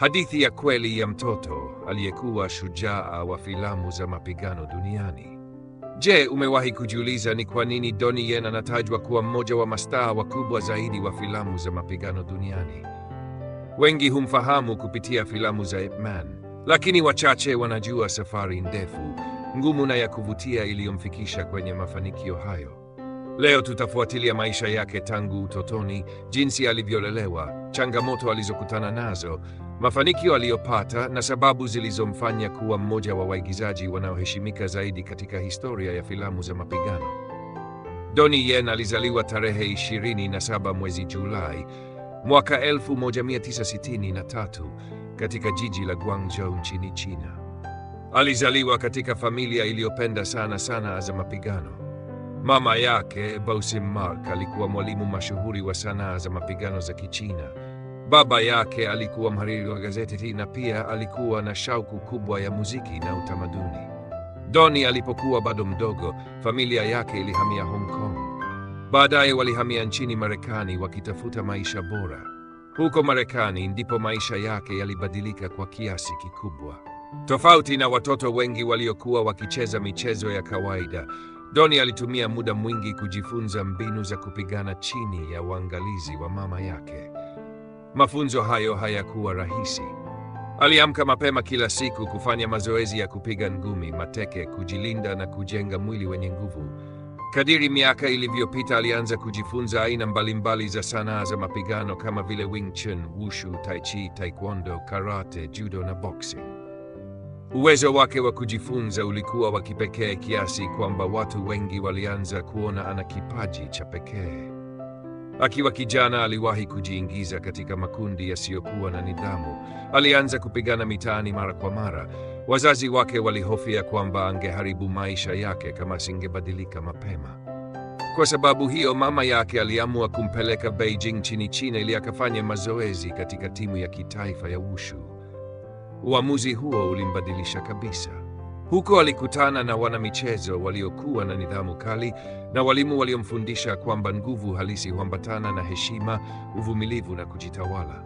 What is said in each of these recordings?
Hadithi ya kweli ya mtoto aliyekuwa shujaa wa filamu za mapigano duniani. Je, umewahi kujiuliza ni kwa nini Donnie Yen anatajwa kuwa mmoja wa mastaa wakubwa zaidi wa filamu za mapigano duniani? Wengi humfahamu kupitia filamu za Ip Man, lakini wachache wanajua safari ndefu, ngumu na ya kuvutia iliyomfikisha kwenye mafanikio hayo. Leo tutafuatilia maisha yake tangu utotoni, jinsi alivyolelewa, changamoto alizokutana nazo, mafanikio aliyopata na sababu zilizomfanya kuwa mmoja wa waigizaji wanaoheshimika zaidi katika historia ya filamu za mapigano. Donnie Yen alizaliwa tarehe 27 mwezi Julai mwaka 1963 katika jiji la Guangzhou nchini China. Alizaliwa katika familia iliyopenda sana sanaa za mapigano. Mama yake, Bo Sim Mark, alikuwa mwalimu mashuhuri wa sanaa za mapigano za Kichina. Baba yake alikuwa mhariri wa gazeti na pia alikuwa na shauku kubwa ya muziki na utamaduni. Donnie alipokuwa bado mdogo, familia yake ilihamia Hong Kong. Baadaye walihamia nchini Marekani wakitafuta maisha bora. Huko Marekani ndipo maisha yake yalibadilika kwa kiasi kikubwa. Tofauti na watoto wengi waliokuwa wakicheza michezo ya kawaida, Donnie alitumia muda mwingi kujifunza mbinu za kupigana chini ya uangalizi wa mama yake. Mafunzo hayo hayakuwa rahisi. Aliamka mapema kila siku kufanya mazoezi ya kupiga ngumi, mateke, kujilinda na kujenga mwili wenye nguvu. Kadiri miaka ilivyopita, alianza kujifunza aina mbalimbali za sanaa za mapigano kama vile Wing Chun, Wushu, Tai Chi, Taekwondo, Karate, Judo na boxing. Uwezo wake wa kujifunza ulikuwa wa kipekee kiasi kwamba watu wengi walianza kuona ana kipaji cha pekee. Akiwa kijana aliwahi kujiingiza katika makundi yasiyokuwa na nidhamu. Alianza kupigana mitaani mara kwa mara. Wazazi wake walihofia kwamba angeharibu maisha yake kama asingebadilika mapema. Kwa sababu hiyo, mama yake aliamua kumpeleka Beijing nchini China ili akafanye mazoezi katika timu ya kitaifa ya Wushu. Uamuzi huo ulimbadilisha kabisa. Huko alikutana na wanamichezo waliokuwa na nidhamu kali na walimu waliomfundisha kwamba nguvu halisi huambatana na heshima, uvumilivu na kujitawala.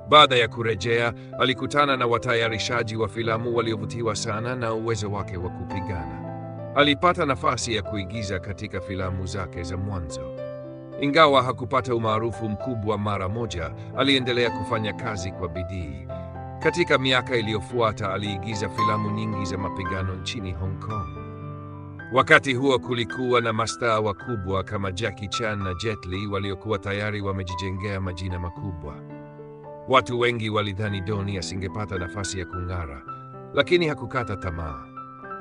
Baada ya kurejea, alikutana na watayarishaji wa filamu waliovutiwa sana na uwezo wake wa kupigana. Alipata nafasi ya kuigiza katika filamu zake za mwanzo. Ingawa hakupata umaarufu mkubwa mara moja, aliendelea kufanya kazi kwa bidii. Katika miaka iliyofuata aliigiza filamu nyingi za mapigano nchini Hong Kong. Wakati huo kulikuwa na mastaa wakubwa kama Jackie Chan na Jet Li waliokuwa tayari wamejijengea majina makubwa. Watu wengi walidhani Donnie asingepata nafasi ya kung'ara, lakini hakukata tamaa.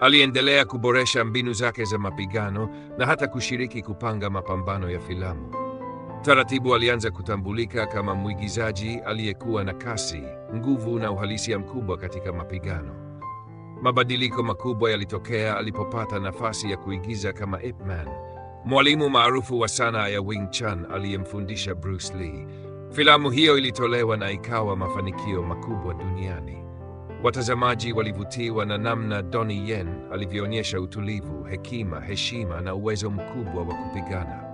Aliendelea kuboresha mbinu zake za mapigano na hata kushiriki kupanga mapambano ya filamu. Taratibu alianza kutambulika kama mwigizaji aliyekuwa na kasi, nguvu na uhalisia mkubwa katika mapigano. Mabadiliko makubwa yalitokea alipopata nafasi ya kuigiza kama Ip Man, mwalimu maarufu wa sanaa ya Wing Chun aliyemfundisha Bruce Lee. Filamu hiyo ilitolewa na ikawa mafanikio makubwa duniani. Watazamaji walivutiwa na namna Donnie Yen alivyoonyesha utulivu, hekima, heshima na uwezo mkubwa wa kupigana.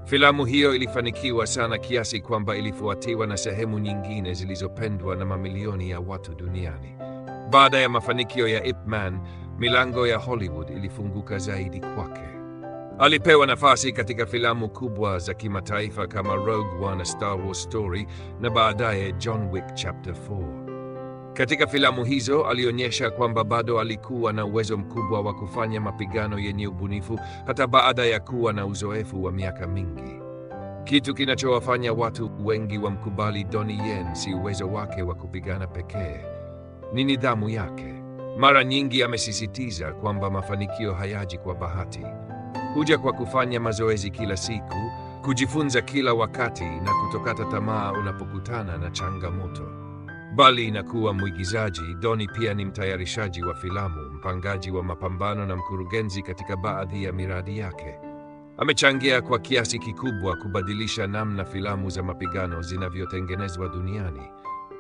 Filamu hiyo ilifanikiwa sana kiasi kwamba ilifuatiwa na sehemu nyingine zilizopendwa na mamilioni ya watu duniani. Baada ya mafanikio ya Ip Man, milango ya Hollywood ilifunguka zaidi kwake. Alipewa nafasi katika filamu kubwa za kimataifa kama Rogue One: A Star Wars Story na baadaye John Wick Chapter 4. Katika filamu hizo alionyesha kwamba bado alikuwa na uwezo mkubwa wa kufanya mapigano yenye ubunifu hata baada ya kuwa na uzoefu wa miaka mingi. Kitu kinachowafanya watu wengi wamkubali Donnie Yen si uwezo wake wa kupigana pekee, ni nidhamu yake. Mara nyingi amesisitiza kwamba mafanikio hayaji kwa bahati. Huja kwa kufanya mazoezi kila siku, kujifunza kila wakati na kutokata tamaa unapokutana na changamoto. Bali na kuwa mwigizaji, Donnie pia ni mtayarishaji wa filamu, mpangaji wa mapambano na mkurugenzi katika baadhi ya miradi yake. Amechangia kwa kiasi kikubwa kubadilisha namna filamu za mapigano zinavyotengenezwa duniani.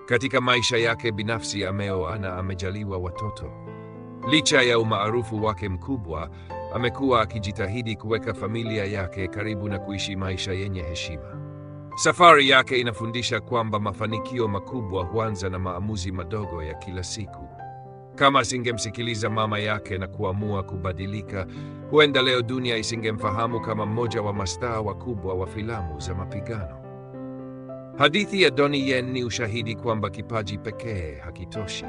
Katika maisha yake binafsi ameoa na amejaliwa watoto. Licha ya umaarufu wake mkubwa, amekuwa akijitahidi kuweka familia yake karibu na kuishi maisha yenye heshima. Safari yake inafundisha kwamba mafanikio makubwa huanza na maamuzi madogo ya kila siku. Kama asingemsikiliza mama yake na kuamua kubadilika, huenda leo dunia isingemfahamu kama mmoja wa mastaa wakubwa wa filamu za mapigano. Hadithi ya Donnie Yen ni ushahidi kwamba kipaji pekee hakitoshi.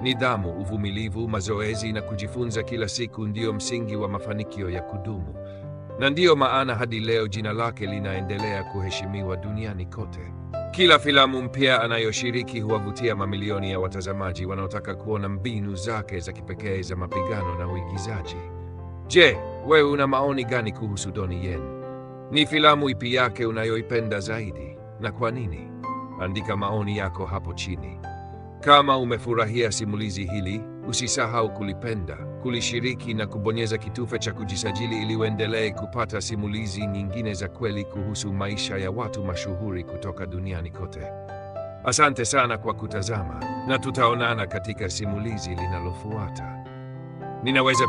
Nidhamu, uvumilivu, mazoezi na kujifunza kila siku ndiyo msingi wa mafanikio ya kudumu. Na ndiyo maana hadi leo jina lake linaendelea kuheshimiwa duniani kote. Kila filamu mpya anayoshiriki huwavutia mamilioni ya watazamaji wanaotaka kuona mbinu zake za kipekee za mapigano na uigizaji. Je, wewe una maoni gani kuhusu Donnie Yen? Ni filamu ipi yake unayoipenda zaidi na kwa nini? Andika maoni yako hapo chini. Kama umefurahia simulizi hili, usisahau kulipenda, kulishiriki na kubonyeza kitufe cha kujisajili ili uendelee kupata simulizi nyingine za kweli kuhusu maisha ya watu mashuhuri kutoka duniani kote. Asante sana kwa kutazama na tutaonana katika simulizi linalofuata. Ninaweza